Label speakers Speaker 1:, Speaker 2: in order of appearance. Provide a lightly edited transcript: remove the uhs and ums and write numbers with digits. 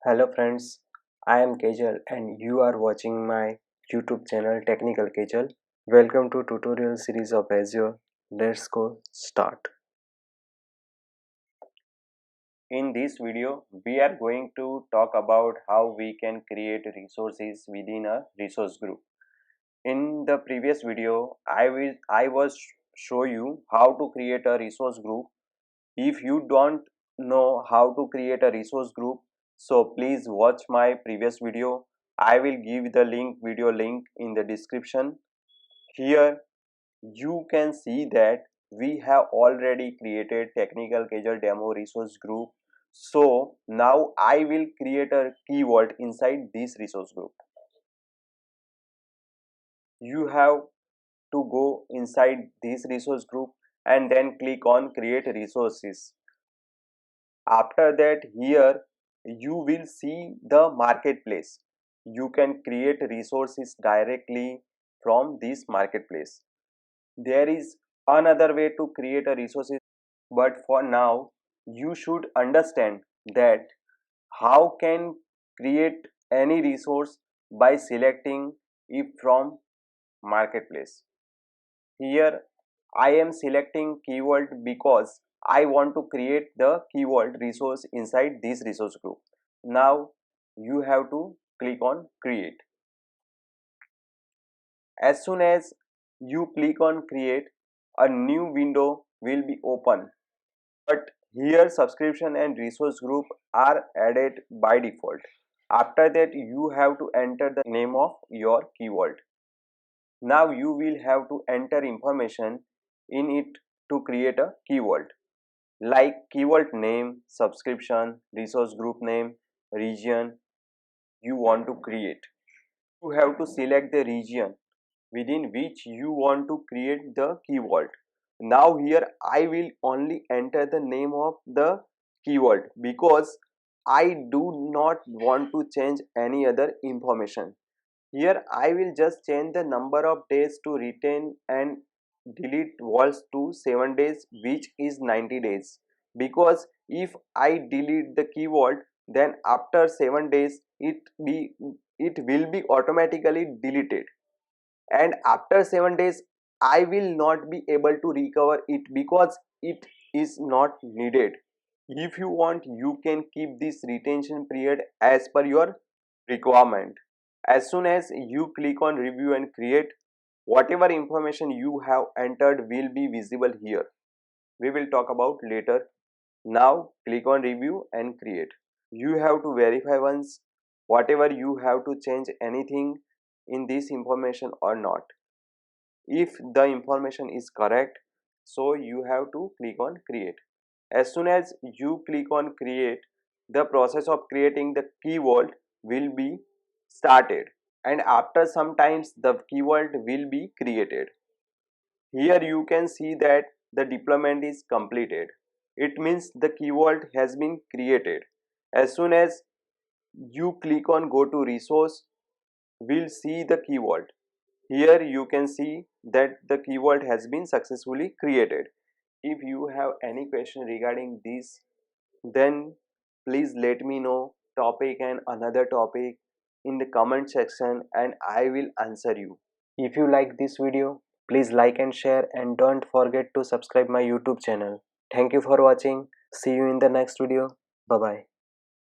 Speaker 1: Hello friends, I am Kejal and you are watching my YouTube channel Technical Kejal. Welcome to tutorial series of Azure. Let's go start. In this video, we are going to talk about how we can create resources within a resource group. In the previous video, I was show you how to create a resource group. If you don't know how to create a resource group, so please watch my previous video. I will give the video link in the description. Here you can see that we have already created technical casual demo resource group. So now I will create a key vault inside this resource group. You have to go inside this resource group and then click on create resources. After that, here you will see the marketplace. You can create resources directly from this marketplace. There is another way to create a resources, but for now you should understand that how can create any resource by selecting it from marketplace. Here I am selecting KeyVault because I want to create the KeyVault resource inside this resource group. Now you have to click on create. As soon as you click on create, a new window will be open. But here subscription and resource group are added by default. After that you have to enter the name of your KeyVault. Now you will have to enter information in it to create a KeyVault, like KeyVault name, subscription, resource group name, region you want to create. You have to select the region within which you want to create the KeyVault. Now here I will only enter the name of the KeyVault because I do not want to change any other information. Here I will just change the number of days to retain and delete vaults to 7 days, which is 90 days, because if I delete the key vault, then after 7 days it will be automatically deleted, and after 7 days I will not be able to recover it because it is not needed. If you want, you can keep this retention period as per your requirement. As soon as you click on review and create, whatever information you have entered will be visible here. We will talk about later. Now click on review and create. You have to verify once whatever you have to change anything in this information or not. If the information is correct, so you have to click on create. As soon as you click on create, the process of creating the key vault will be started, and after some times the key vault will be created. Here you can see that the deployment is completed. It means the key vault has been created. As soon as you click on go to resource, we'll see the key vault. Here you can see that the key vault has been successfully created. If you have any question regarding this, then please let me know topic and another topic in the comment section and I will answer you. If you like this video, please like and share, and don't forget to subscribe my YouTube channel. Thank you for watching. See you in the next video. Bye bye.